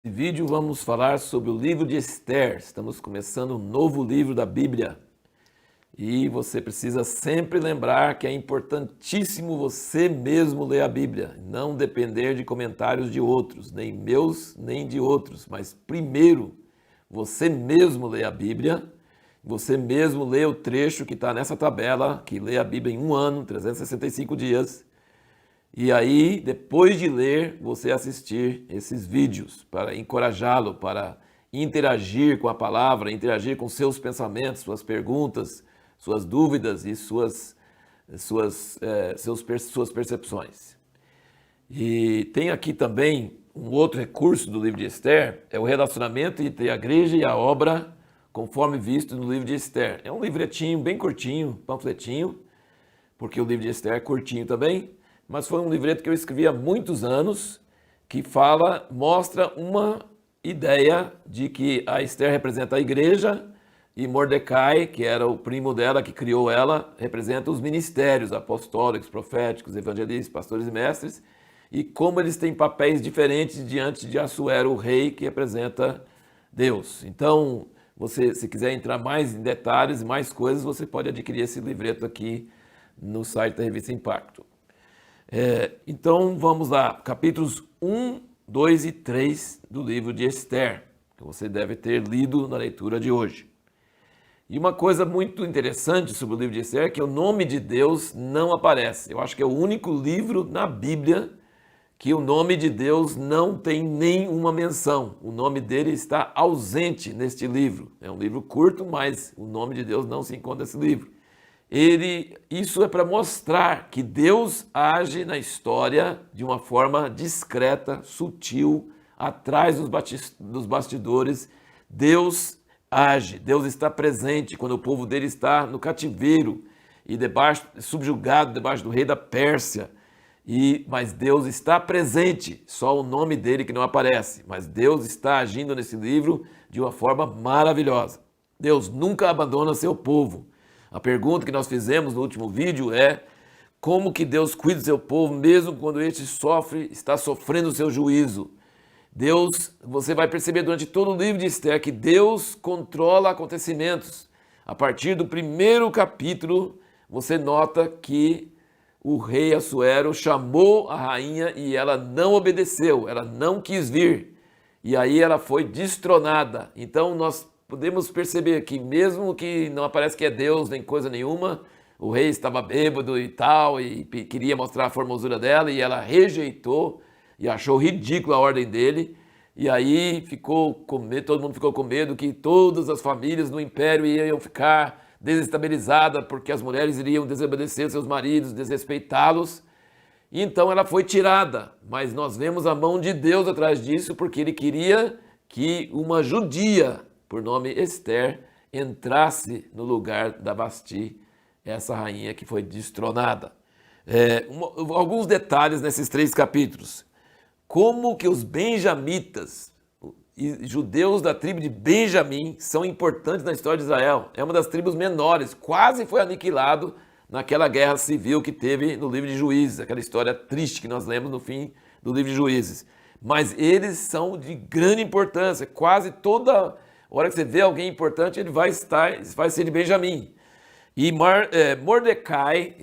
Nesse vídeo vamos falar sobre o livro de Esther. Estamos começando um novo livro da Bíblia. E você precisa sempre lembrar que é importantíssimo você mesmo ler a Bíblia, não depender de comentários de outros, nem meus, nem de outros, mas primeiro você mesmo lê a Bíblia, você mesmo lê o trecho que está nessa tabela, que lê a Bíblia em um ano, 365 dias, e aí, depois de ler, você assistir esses vídeos para encorajá-lo, para interagir com a palavra, interagir com seus pensamentos, suas perguntas, suas dúvidas e suas percepções. E tem aqui também um outro recurso do livro de Esther, é o relacionamento entre a igreja e a obra, conforme visto no livro de Esther. É um livretinho bem curtinho, panfletinho, porque o livro de Esther é curtinho também, mas foi um livreto que eu escrevi há muitos anos, que mostra uma ideia de que a Esther representa a igreja e Mordecai, que era o primo dela, que criou ela, representa os ministérios apostólicos, proféticos, evangelistas, pastores e mestres, e como eles têm papéis diferentes diante de Assuero, o rei, que representa Deus. Então, você, se quiser entrar mais em detalhes, mais coisas, você pode adquirir esse livreto aqui no site da Revista Impacto. Então vamos lá, capítulos 1, 2 e 3 do livro de Esther, que você deve ter lido na leitura de hoje. E uma coisa muito interessante sobre o livro de Esther é que o nome de Deus não aparece. Eu acho que é o único livro na Bíblia que o nome de Deus não tem nenhuma menção. O nome dele está ausente neste livro. É um livro curto, mas o nome de Deus não se encontra nesse livro. Isso é para mostrar que Deus age na história de uma forma discreta, sutil, atrás dos bastidores. Deus age, Deus está presente quando o povo dele está no cativeiro e subjugado debaixo do rei da Pérsia. Mas Deus está presente, só o nome dele que não aparece. Mas Deus está agindo nesse livro de uma forma maravilhosa. Deus nunca abandona seu povo. A pergunta que nós fizemos no último vídeo é como que Deus cuida do seu povo mesmo quando este está sofrendo o seu juízo. Você vai perceber durante todo o livro de Esther que Deus controla acontecimentos. A partir do primeiro capítulo, você nota que o rei Assuero chamou a rainha e ela não obedeceu, ela não quis vir. E aí ela foi destronada. Então nós podemos perceber que mesmo que não aparece que é Deus nem coisa nenhuma, o rei estava bêbado e tal, e queria mostrar a formosura dela, e ela rejeitou e achou ridícula a ordem dele, e aí ficou com medo, todo mundo ficou com medo que todas as famílias no império iam ficar desestabilizadas, porque as mulheres iriam desobedecer seus maridos, desrespeitá-los. E então ela foi tirada, mas nós vemos a mão de Deus atrás disso, porque ele queria que uma judia, por nome Esther, entrasse no lugar da Vasti, essa rainha que foi destronada. Alguns detalhes nesses 3 capítulos. Como que os benjamitas, e judeus da tribo de Benjamim, são importantes na história de Israel. É uma das tribos menores, quase foi aniquilado naquela guerra civil que teve no livro de Juízes, aquela história triste que nós lemos no fim do livro de Juízes. Mas eles são de grande importância, quase toda hora que você vê alguém importante, ele vai ser de Benjamim. E Mordecai,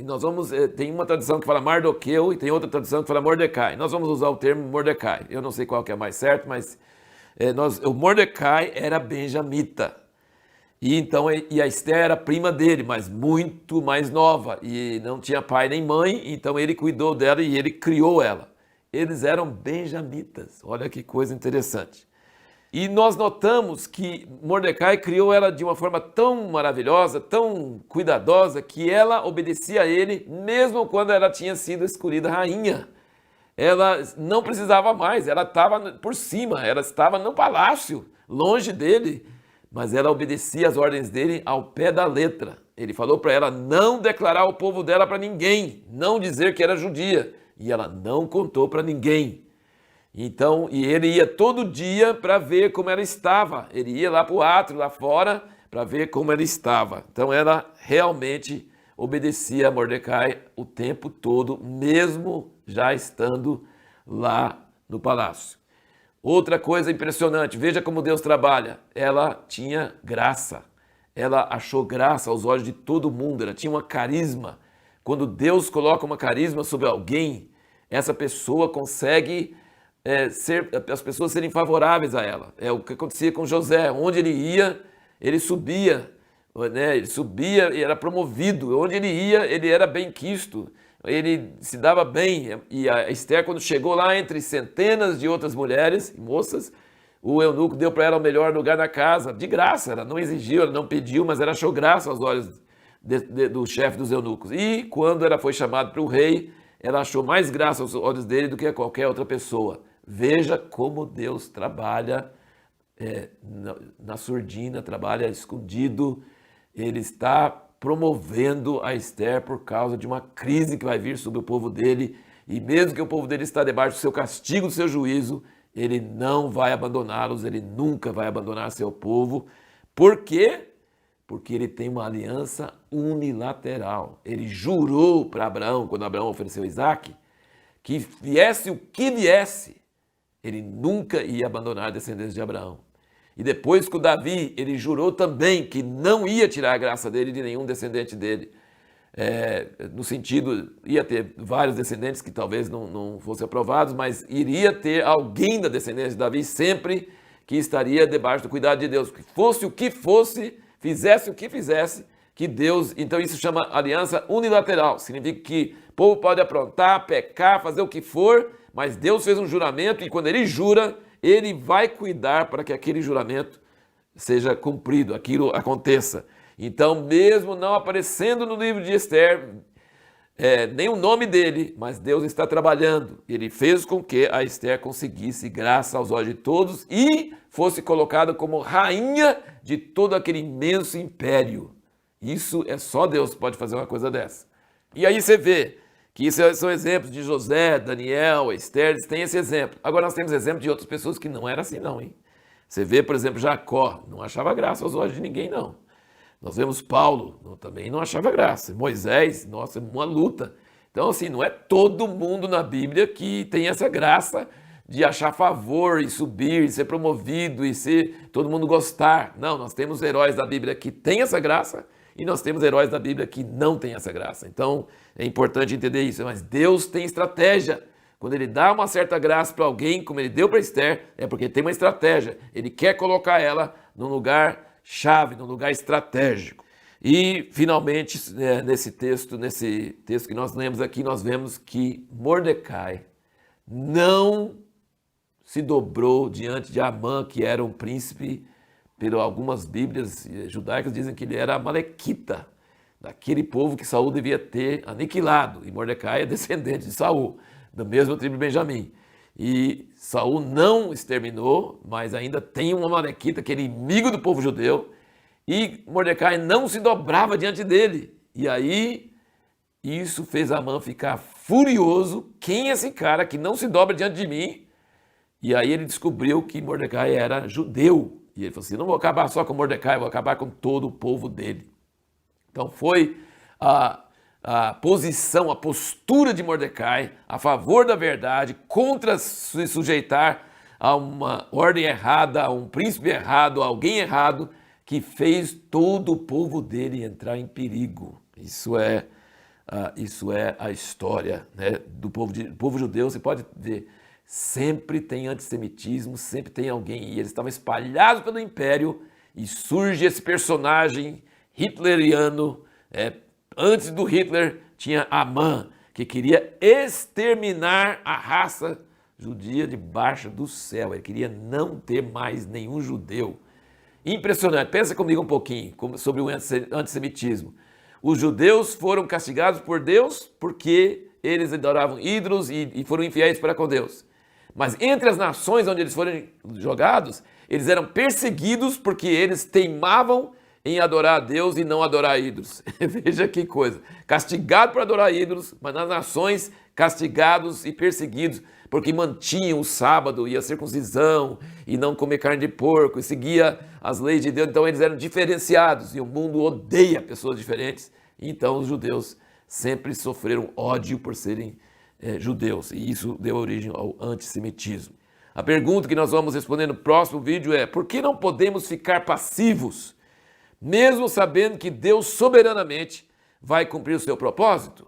tem uma tradução que fala Mardoqueu e tem outra tradução que fala Mordecai. Nós vamos usar o termo Mordecai. Eu não sei qual que é mais certo, mas o Mordecai era benjamita. E a Esther era prima dele, mas muito mais nova. E não tinha pai nem mãe, então ele cuidou dela e ele criou ela. Eles eram benjamitas. Olha que coisa interessante. E nós notamos que Mordecai criou ela de uma forma tão maravilhosa, tão cuidadosa, que ela obedecia a ele, mesmo quando ela tinha sido escolhida rainha. Ela não precisava mais, ela estava por cima, ela estava no palácio, longe dele, mas ela obedecia às ordens dele ao pé da letra. Ele falou para ela não declarar o povo dela para ninguém, não dizer que era judia, e ela não contou para ninguém. Então, e ele ia todo dia para ver como ela estava. Ele ia lá para o átrio, lá fora, para ver como ela estava. Então, ela realmente obedecia a Mordecai o tempo todo, mesmo já estando lá no palácio. Outra coisa impressionante, veja como Deus trabalha. Ela tinha graça. Ela achou graça aos olhos de todo mundo. Ela tinha uma carisma. Quando Deus coloca uma carisma sobre alguém, essa pessoa consegue as pessoas serem favoráveis a ela. É o que acontecia com José. Onde ele ia, ele subia. Né? Ele subia e era promovido. Onde ele ia, ele era bem quisto. Ele se dava bem. E a Esther, quando chegou lá entre centenas de outras mulheres e moças, o eunuco deu para ela o melhor lugar na casa, de graça. Ela não exigiu, ela não pediu, mas ela achou graça aos olhos do chefe dos eunucos. E quando ela foi chamada para o rei, ela achou mais graça aos olhos dele do que a qualquer outra pessoa. Veja como Deus trabalha na surdina, trabalha escondido. Ele está promovendo a Esther por causa de uma crise que vai vir sobre o povo dele. E mesmo que o povo dele está debaixo do seu castigo, do seu juízo, ele não vai abandoná-los, ele nunca vai abandonar seu povo. Por quê? Porque ele tem uma aliança unilateral. Ele jurou para Abraão, quando Abraão ofereceu Isaac, que viesse o que viesse, ele nunca ia abandonar a descendência de Abraão. E depois com Davi, ele jurou também que não ia tirar a graça dele de nenhum descendente dele. No sentido, ia ter vários descendentes que talvez não fossem aprovados, mas iria ter alguém da descendência de Davi sempre que estaria debaixo do cuidado de Deus. Que fosse o que fosse, fizesse o que fizesse, que Deus... Então isso chama aliança unilateral. Significa que o povo pode aprontar, pecar, fazer o que for, mas Deus fez um juramento e quando ele jura, ele vai cuidar para que aquele juramento seja cumprido, aquilo aconteça. Então, mesmo não aparecendo no livro de Esther, nem o nome dele, mas Deus está trabalhando. Ele fez com que a Esther conseguisse graça aos olhos de todos e fosse colocada como rainha de todo aquele imenso império. Isso é só Deus que pode fazer uma coisa dessa. E aí você vê que isso são exemplos de José, Daniel, Esther, eles têm esse exemplo. Agora nós temos exemplo de outras pessoas que não era assim não, hein? Você vê, por exemplo, Jacó, não achava graça aos olhos de ninguém não. Nós vemos Paulo, também não achava graça. Moisés, nossa, uma luta. Então assim, não é todo mundo na Bíblia que tem essa graça de achar favor e subir, e ser promovido e ser todo mundo gostar. Não, nós temos heróis da Bíblia que têm essa graça e nós temos heróis da Bíblia que não têm essa graça. Então é importante entender isso. Mas Deus tem estratégia. Quando ele dá uma certa graça para alguém, como ele deu para Esther, é porque ele tem uma estratégia. Ele quer colocar ela num lugar chave, num lugar estratégico. E, finalmente, nesse texto que nós lemos aqui, nós vemos que Mordecai não se dobrou diante de Amã, que era um príncipe, pero algumas bíblias judaicas dizem que ele era amalequita, daquele povo que Saul devia ter aniquilado. E Mordecai é descendente de Saul, da mesma tribo de Benjamim. E Saul não exterminou, mas ainda tem um amalequita, que é inimigo do povo judeu, e Mordecai não se dobrava diante dele. E aí, isso fez Amã ficar furioso. Quem é esse cara que não se dobra diante de mim? E aí ele descobriu que Mordecai era judeu. E ele falou assim, não vou acabar só com Mordecai, vou acabar com todo o povo dele. Então foi a posição, a postura de Mordecai a favor da verdade, contra se sujeitar a uma ordem errada, a um príncipe errado, a alguém errado, que fez todo o povo dele entrar em perigo. Isso é a história, né, do povo judeu. Você pode ver, sempre tem antissemitismo, sempre tem alguém, e eles estavam espalhados pelo império, e surge esse personagem hitleriano. Antes do Hitler tinha Amã, que queria exterminar a raça judia debaixo do céu. Ele queria não ter mais nenhum judeu. Impressionante. Pensa comigo um pouquinho sobre o antissemitismo. Os judeus foram castigados por Deus porque eles adoravam ídolos e foram infiéis para com Deus. Mas entre as nações onde eles foram jogados, eles eram perseguidos porque eles teimavam em adorar a Deus e não adorar ídolos. Veja que coisa. Castigados por adorar ídolos, mas nas nações castigados e perseguidos porque mantinham o sábado e a circuncisão e não comer carne de porco e seguia as leis de Deus. Então eles eram diferenciados e o mundo odeia pessoas diferentes. Então os judeus sempre sofreram ódio por serem judeus e isso deu origem ao antissemitismo. A pergunta que nós vamos responder no próximo vídeo é: por que não podemos ficar passivos, mesmo sabendo que Deus soberanamente vai cumprir o seu propósito?